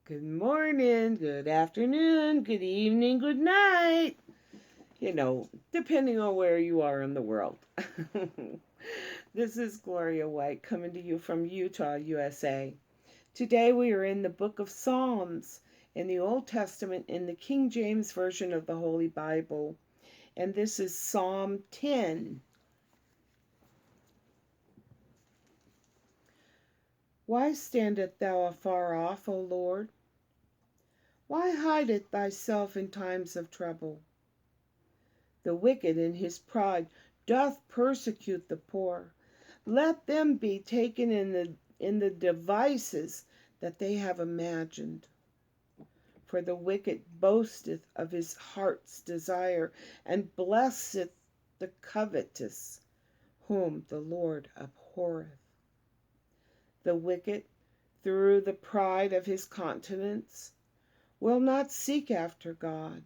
Good morning, good afternoon, good evening, good night. Depending on where you are in the world. This is Gloria White coming to you from Utah, USA. Today we are in the book of Psalms in the Old Testament in the King James Version of the Holy Bible. And this is Psalm 10. Why standest thou afar off, O Lord? Why hideth thyself in times of trouble? The wicked in his pride doth persecute the poor. Let them be taken in the devices that they have imagined. For the wicked boasteth of his heart's desire, and blesseth the covetous, whom the Lord abhorreth. The wicked, through the pride of his countenance, will not seek after God.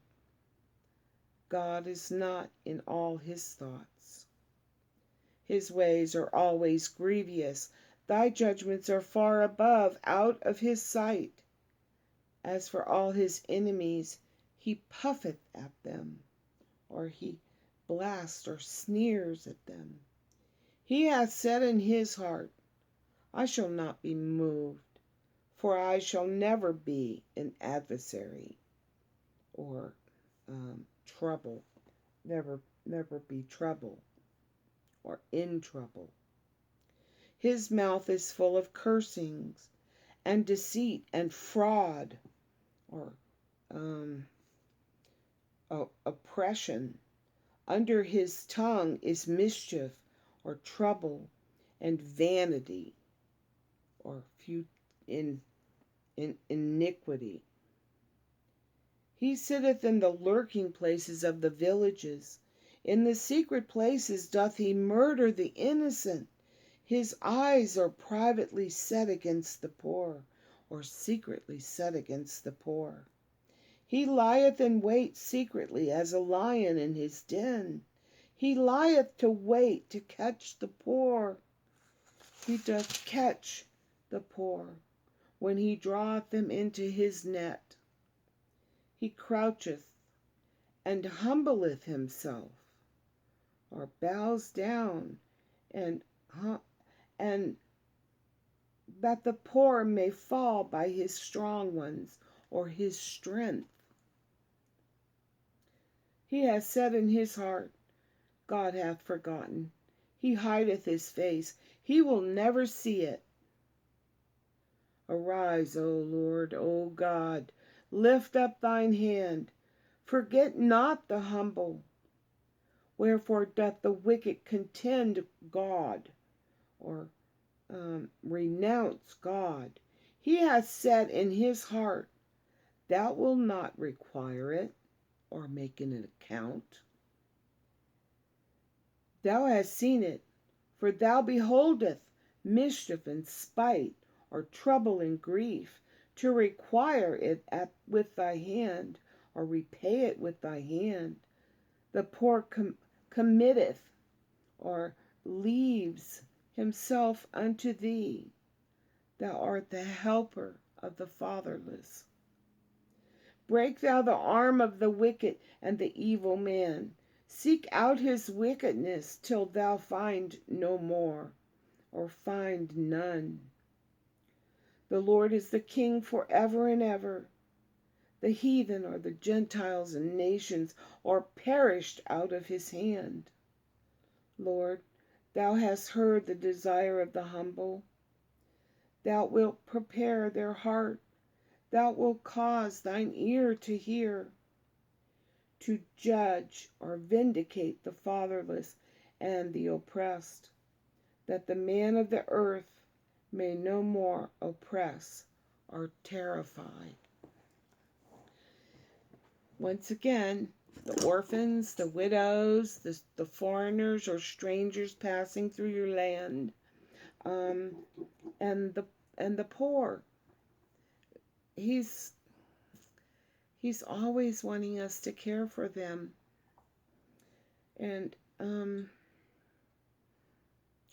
God is not in all his thoughts. His ways are always grievous. Thy judgments are far above, out of his sight. As for all his enemies, he puffeth at them, or he blasts or sneers at them. He hath said in his heart, I shall not be moved, for I shall never be an adversary, or trouble, never be trouble, or in trouble. His mouth is full of cursings and deceit and fraud, or oppression. Under his tongue is mischief, or trouble, and vanity, or in iniquity. He sitteth in the lurking places of the villages. In the secret places doth he murder the innocent. His eyes are privately set against the poor, or secretly set against the poor. He lieth in wait secretly as a lion in his den. He lieth to wait to catch the poor. He doth catch the poor when he draweth them into his net. He croucheth and humbleth himself, or bows down, and that the poor may fall by his strong ones, or his strength. He hath said in his heart, God hath forgotten. He hideth his face. He will never see it. Arise, O Lord, O God. Lift up thine hand. Forget not the humble. Wherefore doth the wicked contend God, or renounce God? He hath said in his heart, Thou wilt not require it, or make an account. Thou hast seen it, for thou beholdest mischief and spite, or trouble and grief, to require it with thy hand, or repay it with thy hand. The poor committeth, or leaves himself unto thee. Thou art the helper of the fatherless. Break thou the arm of the wicked and the evil man. Seek out his wickedness till thou find no more, or find none. The Lord is the King forever and ever. The heathen, or the Gentiles and nations, are perished out of his hand. Lord, thou hast heard the desire of the humble. Thou wilt prepare their heart. Thou wilt cause thine ear to hear, to judge or vindicate the fatherless and the oppressed, that the man of the earth may no more oppress or terrify. Once again, the orphans, the widows, the foreigners or strangers passing through your land, and the poor. He's always wanting us to care for them. And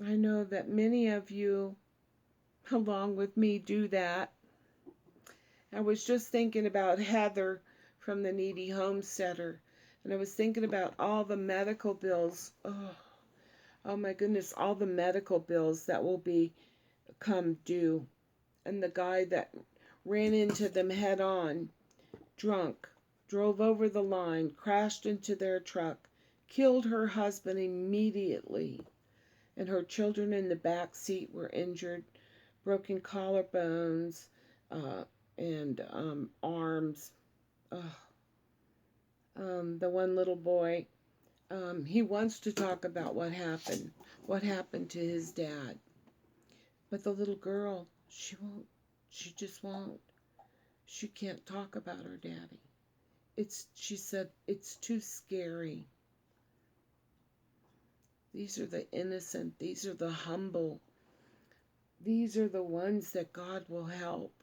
I know that many of you, along with me, do that. I was just thinking about Heather from the Needy Homesteader, and I was thinking about all the medical bills. Oh my goodness, all the medical bills that will become due. And the guy that ran into them head on, drunk, drove over the line, crashed into their truck, killed her husband immediately, and her children in the back seat were injured, broken collarbones, uh, and arms. The one little boy, he wants to talk about what happened to his dad. But the little girl, she won't, she just won't. She can't talk about her daddy. She said, it's too scary. These are the innocent, these are the humble, these are the ones that God will help.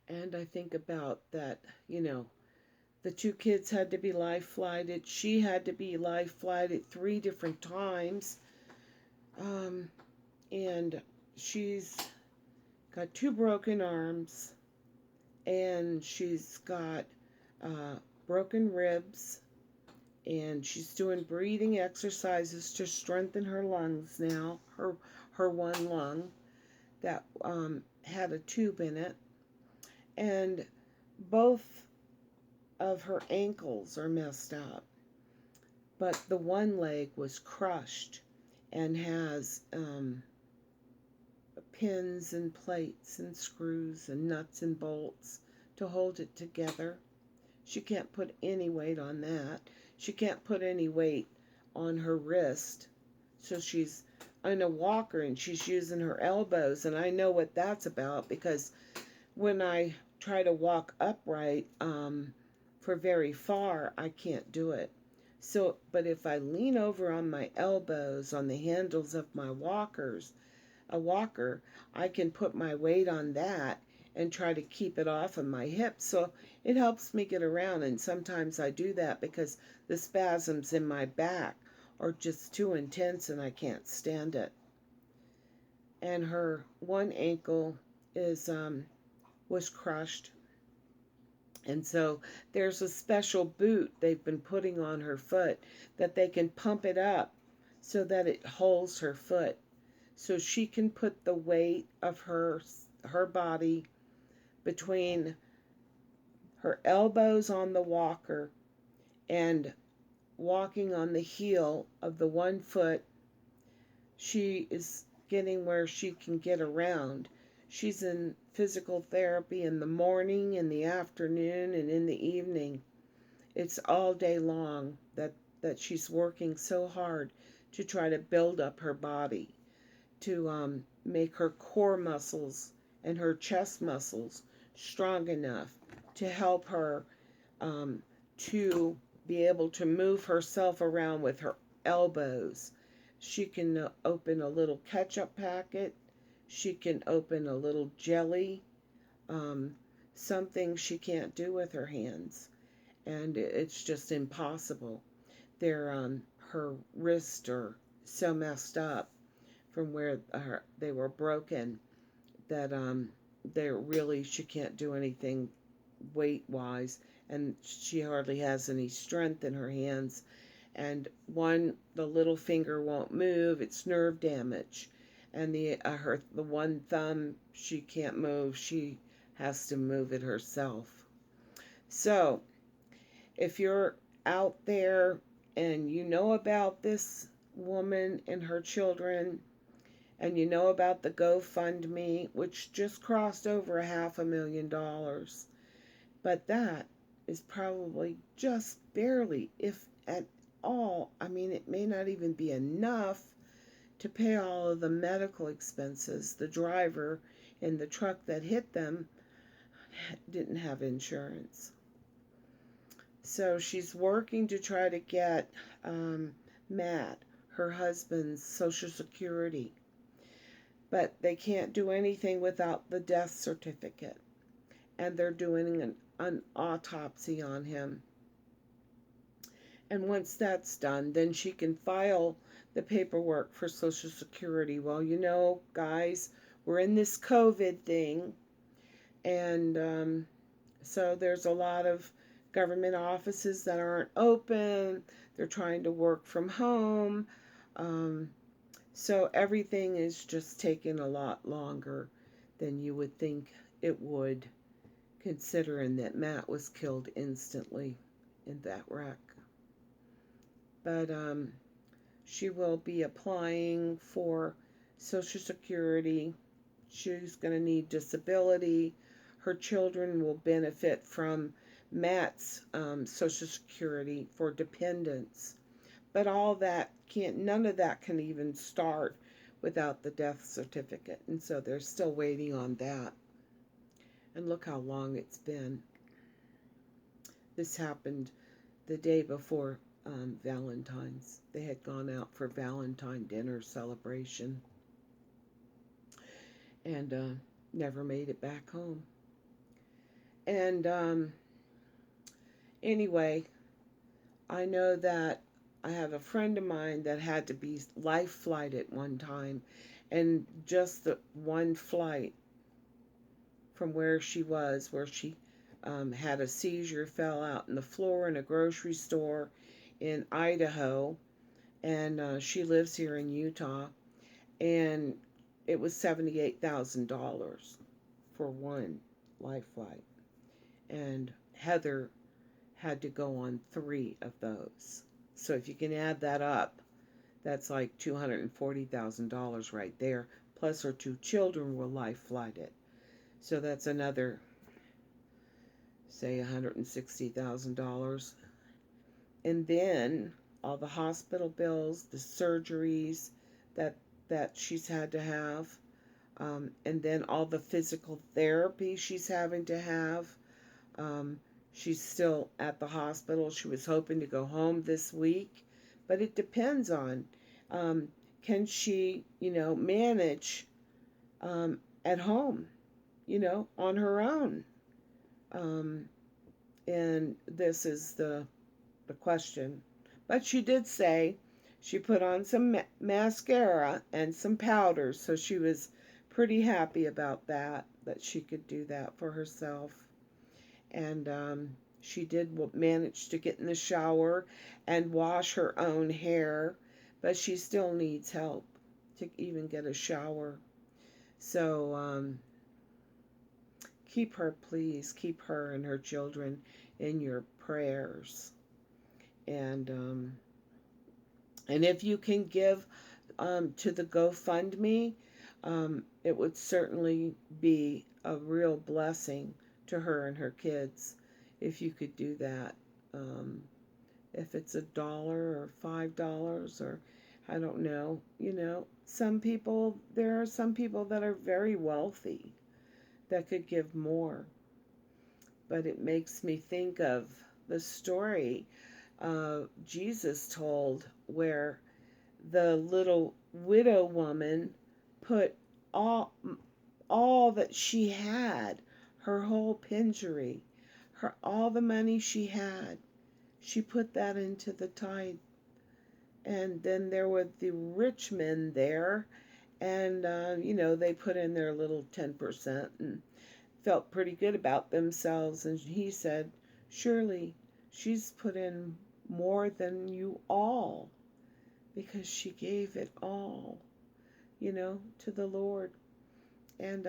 And I think about that, the two kids had to be life flighted. She had to be life flighted 3 different times. And she's got 2 broken arms, and she's got broken ribs, and she's doing breathing exercises to strengthen her lungs now, her one lung that had a tube in it. And both of her ankles are messed up, but the one leg was crushed and has pins and plates and screws and nuts and bolts to hold it together. She can't put any weight on that. She can't put any weight on her wrist. So she's in a walker and she's using her elbows, and I know what that's about because when I try to walk upright for very far, I can't do it. So, but if I lean over on my elbows on the handles of my walker, I can put my weight on that and try to keep it off of my hips. So it helps me get around, and sometimes I do that because the spasms in my back are just too intense and I can't stand it. And her one ankle was crushed. And so there's a special boot they've been putting on her foot that they can pump it up so that it holds her foot. So she can put the weight of her body between her elbows on the walker and walking on the heel of the one foot. She is getting where she can get around. She's in physical therapy in the morning, in the afternoon, and in the evening. It's all day long that she's working so hard to try to build up her body, to make her core muscles and her chest muscles strong enough to help her to be able to move herself around with her elbows. She can open a little ketchup packet. She can open a little jelly, something she can't do with her hands. And it's just impossible. Her wrists are so messed up from where they were broken that she can't do anything weight wise, and she hardly has any strength in her hands. And the little finger won't move; it's nerve damage. And the one thumb she can't move; she has to move it herself. So, if you're out there and you know about this woman and her children, and you know about the GoFundMe, which just crossed over $500,000, but that is probably just barely, if at all. I mean, it may not even be enough to pay all of the medical expenses. The driver in the truck that hit them didn't have insurance. So she's working to try to get Matt, her husband's, Social Security. But they can't do anything without the death certificate. And they're doing an autopsy on him. And once that's done, then she can file the paperwork for Social Security. Well, guys, we're in this COVID thing, and so there's a lot of government offices that aren't open. They're trying to work from home. Um, so everything is just taking a lot longer than you would think it would, considering that Matt was killed instantly in that wreck. But she will be applying for Social Security. She's going to need disability. Her children will benefit from Matt's Social Security for dependents. But all that can't, none of that can even start without the death certificate. And so they're still waiting on that. And look how long it's been. This happened the day before Valentine's. They had gone out for Valentine dinner celebration and never made it back home. And anyway, I know that I have a friend of mine that had to be life flighted one time, and just the one flight from where she was, where she had a seizure, fell out on the floor in a grocery store in Idaho, and she lives here in Utah, and it was $78,000 for one life flight, and Heather had to go on 3 of those. So if you can add that up, that's like $240,000 right there. Plus her 2 children were life flighted. So that's another, say, $160,000. And then all the hospital bills, the surgeries that she's had to have, and then all the physical therapy she's having to have. She's still at the hospital. She was hoping to go home this week, but it depends on, can she, manage at home, on her own. And this is the question. But she did say she put on some mascara and some powder, so she was pretty happy about that she could do that for herself. And she did manage to get in the shower and wash her own hair, but she still needs help to even get a shower. So please keep her and her children in your prayers. And if you can give to the GoFundMe, it would certainly be a real blessing to her and her kids if you could do that. If it's $1 or $5 or I don't know, there are some people that are very wealthy that could give more. But it makes me think of the story Jesus told where the little widow woman put all that she had, her whole penury, all the money she had, she put that into the tithe. And then there were the rich men there, and they put in their little 10% and felt pretty good about themselves. And he said, surely she's put in more than you all, because she gave it all, to the Lord. And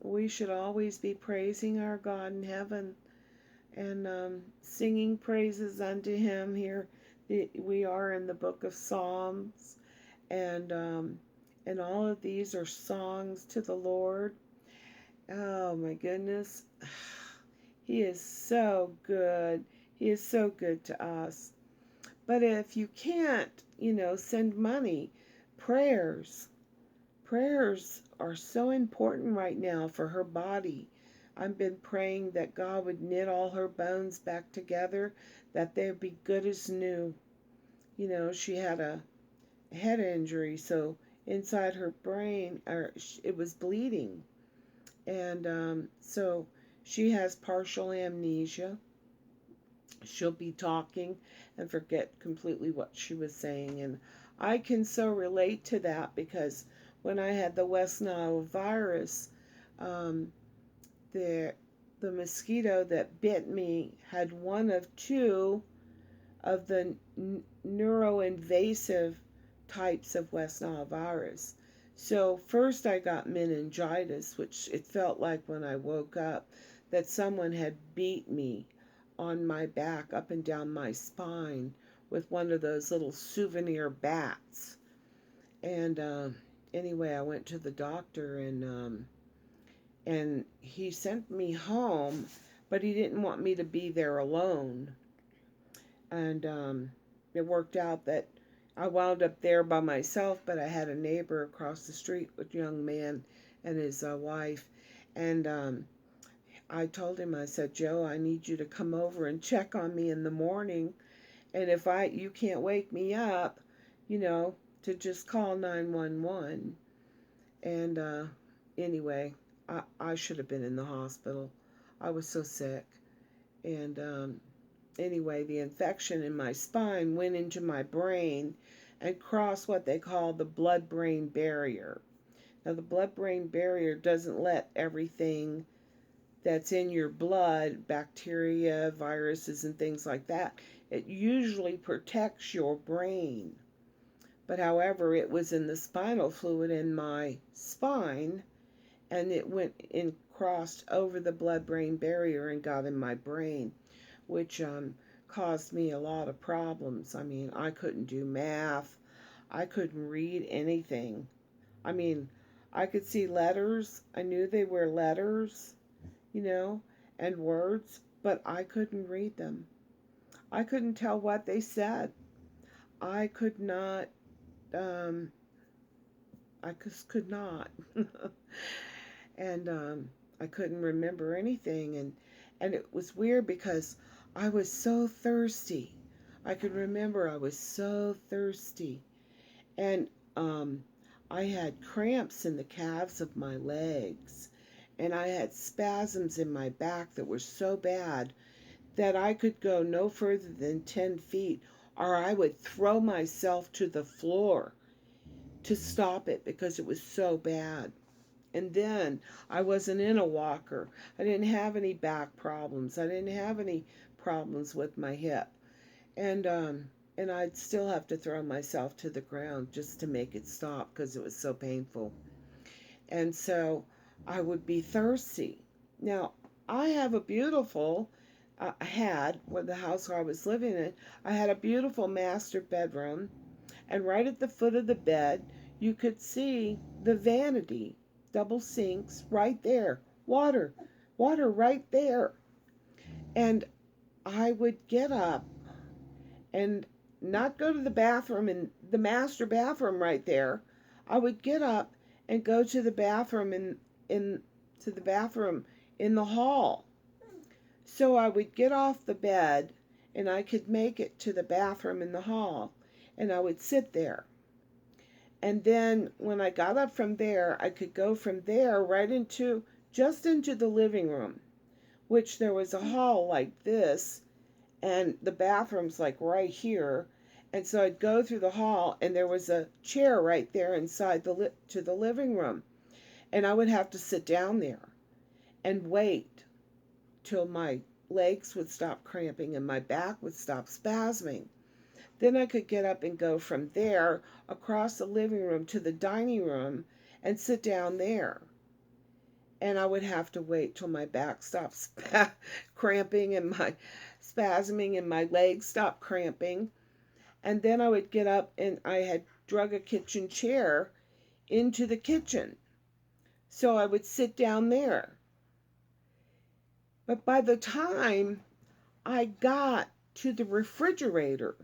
we should always be praising our God in heaven and singing praises unto him. Here we are in the book of Psalms, and all of these are songs to the Lord. Oh my goodness, he is so good. He is so good to us. But if you can't, send money, prayers are so important right now for her body. I've been praying that God would knit all her bones back together, that they'd be good as new. She had a head injury, so inside her brain, it was bleeding. And so she has partial amnesia. She'll be talking and forget completely what she was saying. And I can so relate to that, because when I had the West Nile virus, um, the mosquito that bit me had one of two of the neuroinvasive types of West Nile virus. So first I got meningitis, which it felt like when I woke up that someone had beat me on my back up and down my spine with one of those little souvenir bats. And anyway, I went to the doctor, and he sent me home, but he didn't want me to be there alone. And it worked out that I wound up there by myself, but I had a neighbor across the street, a young man and his wife. And I told him, I said, Joe, I need you to come over and check on me in the morning. And if you can't wake me up, you know, to just call 911. And anyway, I should have been in the hospital. I was so sick. And anyway, the infection in my spine went into my brain and crossed what they call the blood-brain barrier. Now, the blood-brain barrier doesn't let everything that's in your blood, bacteria, viruses, and things like that, it usually protects your brain. But however, it was in the spinal fluid in my spine, and it went and crossed over the blood-brain barrier and got in my brain, which caused me a lot of problems. I mean, I couldn't do math. I couldn't read anything. I mean, I could see letters. I knew they were letters, you know, and words, but I couldn't read them. I couldn't tell what they said. I could not, I just could not. And I couldn't remember anything. And it was weird because I was so thirsty. I could remember I was so thirsty. And I had cramps in the calves of my legs. And I had spasms in my back that were so bad that I could go no further than 10 feet, or I would throw myself to the floor to stop it because it was so bad. And then I wasn't in a walker. I didn't have any back problems. I didn't have any problems with my hip. And I'd still have to throw myself to the ground just to make it stop because it was so painful. And so I would be thirsty. Now, I have a beautiful, I had, with the house where I was living in, I had a beautiful master bedroom. And right at the foot of the bed, you could see the vanity, double sinks right there, water, water right there. And I would get up and not go to the bathroom in the master bathroom right there. I would get up and go to the bathroom in to the bathroom in the hall. So I would get off the bed and I could make it to the bathroom in the hall, and I would sit there. And then when I got up from there, I could go from there right into just into the living room, which there was a hall like this, and the bathroom's like right here. And so I'd go through the hall, and there was a chair right there inside to the living room, and I would have to sit down there and wait till my legs would stop cramping and my back would stop spasming. Then I could get up and go from there across the living room to the dining room and sit down there. And I would have to wait till my back stopped cramping and my spasming and my legs stopped cramping. And then I would get up, and I had drug a kitchen chair into the kitchen. So I would sit down there. But by the time I got to the refrigerator,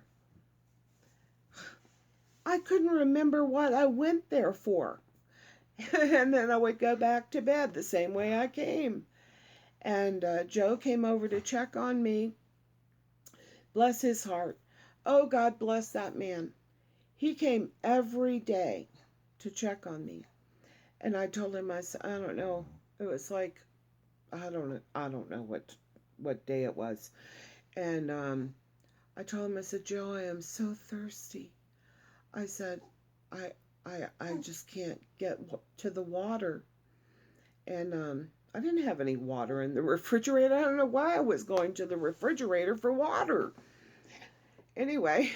I couldn't remember what I went there for. And then I would go back to bed the same way I came. And Joe came over to check on me. Bless his heart. Oh, God bless that man. He came every day to check on me. And I told him, I said, I don't know. It was like, I don't know what day it was. And I told him, I said, Joe, I am so thirsty. I said, I I just can't get to the water. And I didn't have any water in the refrigerator. I don't know why I was going to the refrigerator for water. Anyway,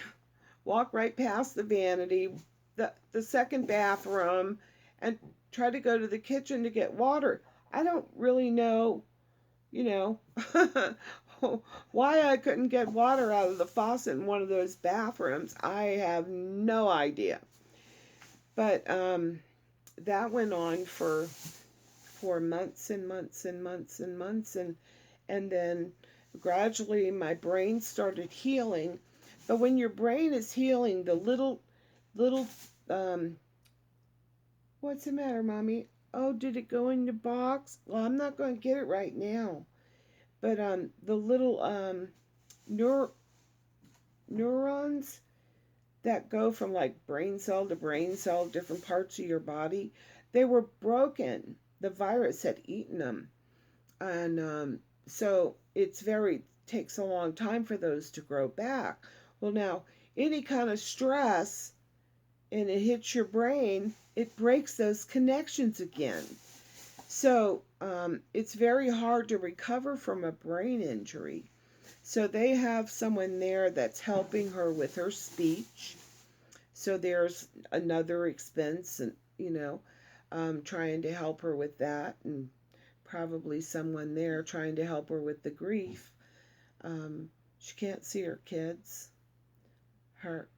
walk right past the vanity, the second bathroom, and try to go to the kitchen to get water. I don't really know, you know, why I couldn't get water out of the faucet in one of those bathrooms. I have no idea. But that went on for months and months and months and months, and then gradually my brain started healing. But when your brain is healing, the little um what's the matter, Mommy? Oh, did it go in the box? Well, I'm not going to get it right now. But the little neur- neurons that go from like brain cell, different parts of your body, they were broken. The virus had eaten them. And so it's very takes a long time for those to grow back. Well, now any kind of stress and it hits your brain, it breaks those connections again. So it's very hard to recover from a brain injury. So they have someone there that's helping her with her speech. So there's another expense, and trying to help her with that, and probably someone there trying to help her with the grief. She can't see her kids, her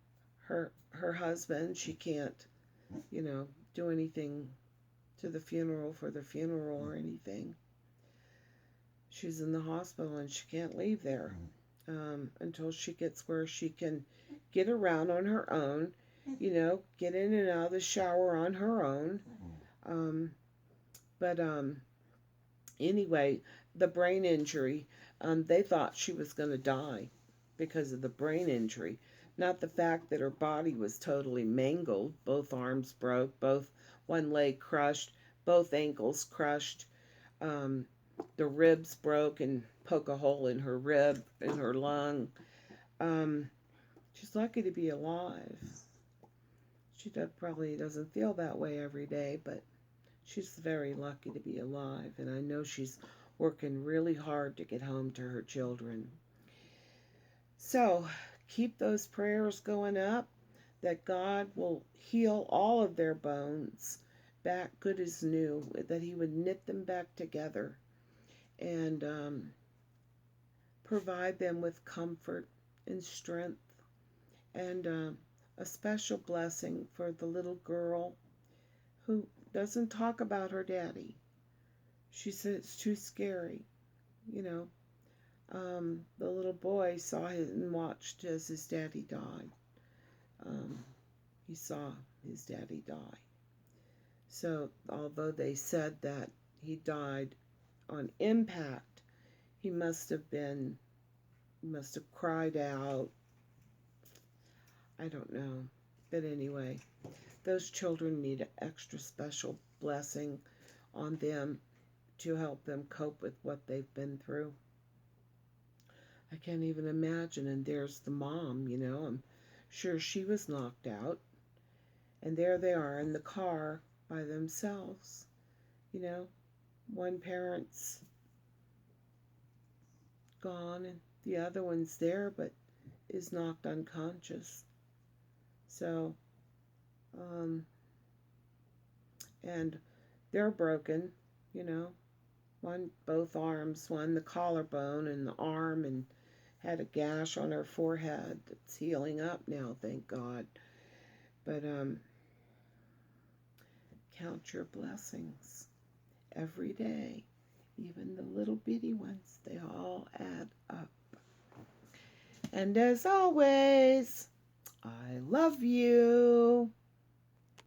her husband. She can't, do anything to the funeral for the funeral or anything. She's in the hospital and she can't leave there until she gets where she can get around on her own, get in and out of the shower on her own. But anyway, the brain injury, they thought she was going to die because of the brain injury, not the fact that her body was totally mangled. Both arms broke, both one leg crushed, both ankles crushed. The ribs broke and poke a hole in her rib, in her lung. She's lucky to be alive. She probably doesn't feel that way every day, but she's very lucky to be alive. And I know she's working really hard to get home to her children. So keep those prayers going up that God will heal all of their bones back good as new, that He would knit them back together and provide them with comfort and strength, and a special blessing for the little girl who doesn't talk about her daddy. She said it's too scary. The little boy saw it and watched as his daddy died. He saw his daddy die. So although they said that he died on impact, he must have cried out. I don't know. But anyway, those children need an extra special blessing on them to help them cope with what they've been through. I can't even imagine. And there's the mom, I'm sure she was knocked out. And there they are in the car by themselves. One parent's gone and the other one's there but is knocked unconscious. So, and they're broken, both arms, one the collarbone and the arm, and had a gash on her forehead that's healing up now, thank God. But count your blessings every day, even the little bitty ones, they all add up. And as always, I love you.